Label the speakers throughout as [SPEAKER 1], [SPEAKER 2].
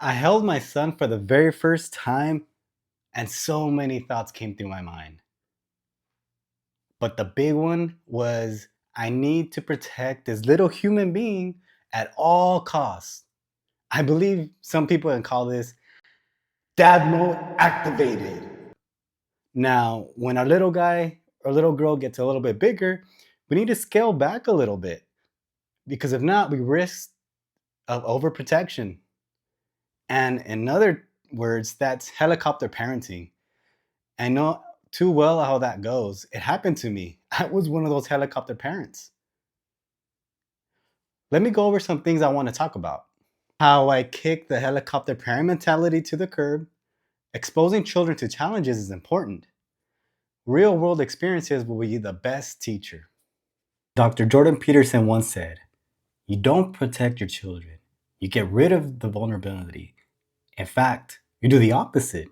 [SPEAKER 1] I held my son for the very first time, and so many thoughts came through my mind. But the big one was I need to protect this little human being at all costs. I believe some people can call this dad mode activated. Now, when our little guy or little girl gets a little bit bigger, we need to scale back a little bit because if not, we risk of overprotection. And in other words, that's helicopter parenting. I know too well how that goes. It happened to me. I was one of those helicopter parents. Let me go over some things I want to talk about. How I kick the helicopter parent mentality to the curb. Exposing children to challenges is important. Real world experiences will be the best teacher. Dr. Jordan Peterson once said, "You don't protect your children, you get rid of the vulnerability. In fact, you do the opposite.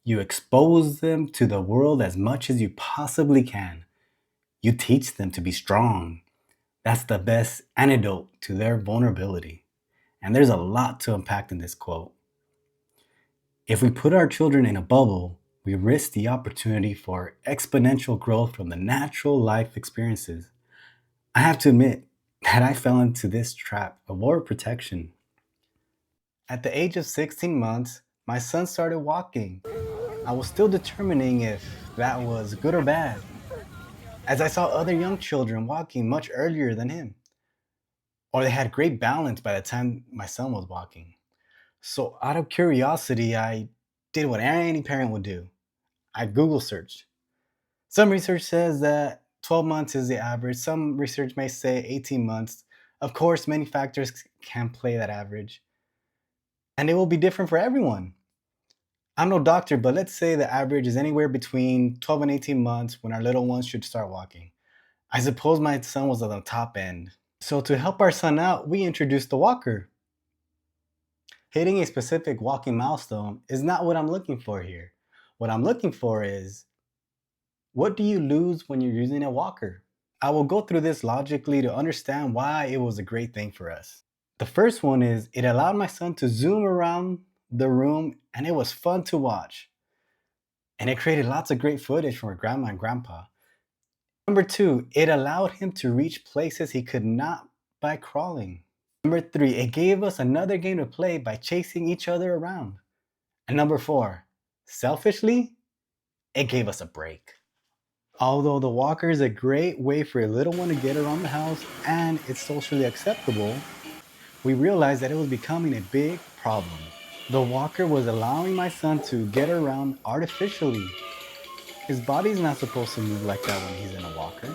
[SPEAKER 1] You expose them to the world as much as you possibly can. You teach them to be strong. That's the best antidote to their vulnerability." And there's a lot to unpack in this quote. If we put our children in a bubble, we risk the opportunity for exponential growth from the natural life experiences. I have to admit that I fell into this trap of overprotection. At the age of 16 months, my son started walking. I was still determining if that was good or bad, as I saw other young children walking much earlier than him, or they had great balance by the time my son was walking. So, out of curiosity, I did what any parent would do. I Google searched. Some research says that 12 months is the average. Some research may say 18 months. Of course, many factors can play that average, and it will be different for everyone. I'm no doctor, but let's say the average is anywhere between 12 and 18 months when our little ones should start walking. I suppose my son was on the top end. So, to help our son out, we introduced the walker. Hitting a specific walking milestone is not what I'm looking for here. What I'm looking for is, what do you lose when you're using a walker? I will go through this logically to understand why it was a great thing for us. The first one is it allowed my son to zoom around the room and it was fun to watch. And it created lots of great footage for grandma and grandpa. Number two, it allowed him to reach places he could not by crawling. Number three, it gave us another game to play by chasing each other around. And number four, selfishly, it gave us a break. Although the walker is a great way for a little one to get around the house and it's socially acceptable, we realized that it was becoming a big problem. The walker was allowing my son to get around artificially. His body's not supposed to move like that when he's in a walker.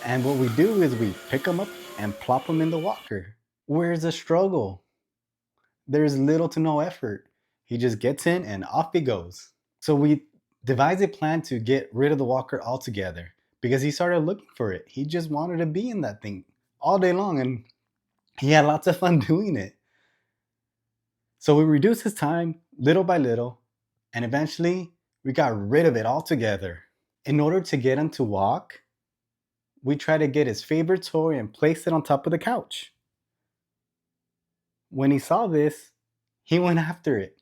[SPEAKER 1] And what we do is we pick him up and plop him in the walker. Where's the struggle? There's little to no effort. He just gets in and off he goes. So we devised a plan to get rid of the walker altogether because he started looking for it. He just wanted to be in that thing all day long and he had lots of fun doing it. So we reduced his time little by little and eventually we got rid of it altogether. In order to get him to walk, we tried to get his favorite toy and place it on top of the couch. When he saw this, he went after it.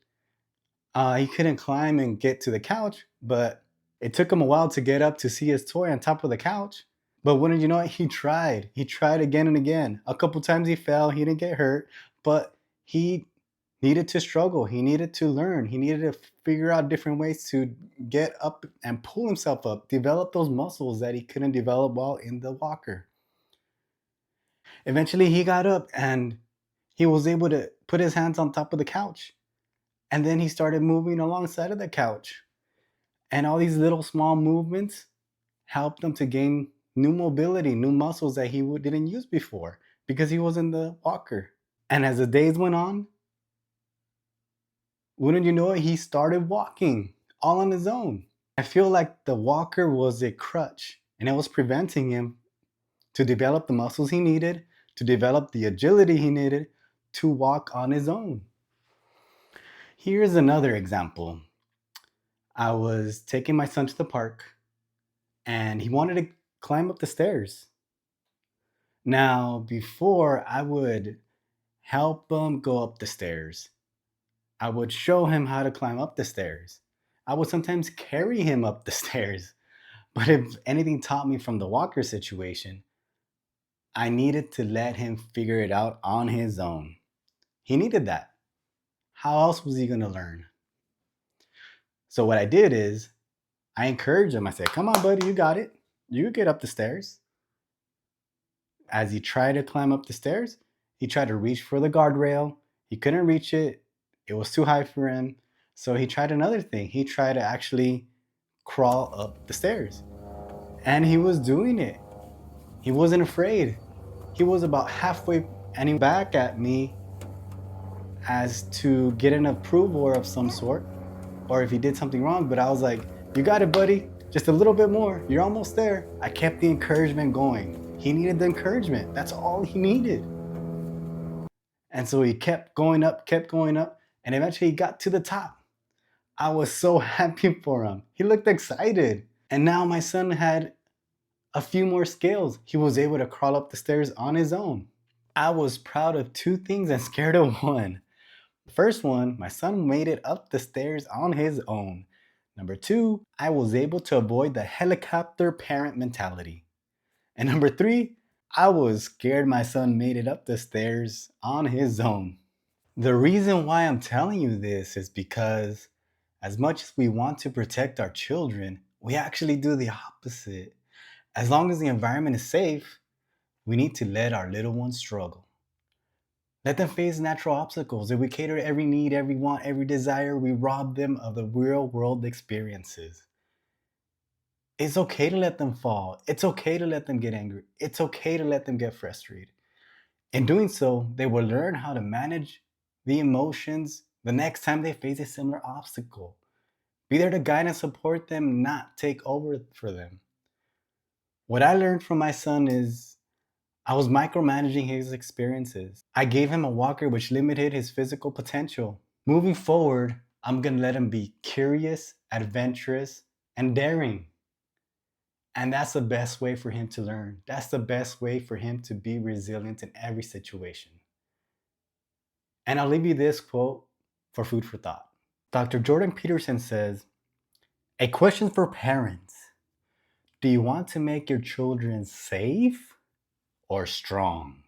[SPEAKER 1] He couldn't climb and get to the couch, but it took him a while to get up to see his toy on top of the couch. But wouldn't you know it, he tried. He tried again and again. A couple times he fell, he didn't get hurt, but he needed to struggle. He needed to learn. He needed to figure out different ways to get up and pull himself up, develop those muscles that he couldn't develop while in the walker. Eventually, he got up and he was able to put his hands on top of the couch. And then he started moving alongside of the couch. And all these little small movements helped him to gain new mobility, new muscles that he didn't use before because he was in the walker. And as the days went on, wouldn't you know it, he started walking all on his own. I feel like the walker was a crutch and it was preventing him to develop the muscles he needed, to develop the agility he needed to walk on his own. Here's another example. I was taking my son to the park and he wanted to climb up the stairs. Now, before I would help him go up the stairs, I would show him how to climb up the stairs. I would sometimes carry him up the stairs. But if anything taught me from the walker situation, I needed to let him figure it out on his own. He needed that. How else was he going to learn? So what I did is I encouraged him. I said, "Come on, buddy, you got it. You can get up the stairs." As he tried to climb up the stairs, he tried to reach for the guardrail. He couldn't reach it. It was too high for him. So he tried another thing. He tried to actually crawl up the stairs. And he was doing it. He wasn't afraid. He was about halfway and he back at me as to get an approval of some sort, or if he did something wrong. But I was like, "You got it, buddy. Just a little bit more. You're almost there." I kept the encouragement going. He needed the encouragement. That's all he needed. And so he kept going up, and eventually he got to the top. I was so happy for him. He looked excited. And now my son had a few more skills. He was able to crawl up the stairs on his own. I was proud of two things and scared of one. First one, my son made it up the stairs on his own. Number two, I was able to avoid the helicopter parent mentality. And number three, I was scared my son made it up the stairs on his own. The reason why I'm telling you this is because as much as we want to protect our children, we actually do the opposite. As long as the environment is safe, we need to let our little ones struggle. Let them face natural obstacles. If we cater to every need, every want, every desire, we rob them of the real world experiences. It's okay to let them fall. It's okay to let them get angry. It's okay to let them get frustrated. In doing so, they will learn how to manage the emotions the next time they face a similar obstacle. Be there to guide and support them, not take over for them. What I learned from my son is I was micromanaging his experiences. I gave him a walker which limited his physical potential. Moving forward, I'm going to let him be curious, adventurous, and daring. And that's the best way for him to learn. That's the best way for him to be resilient in every situation. And I'll leave you this quote for food for thought. Dr. Jordan Peterson says, "A question for parents. Do you want to make your children safe or strong?"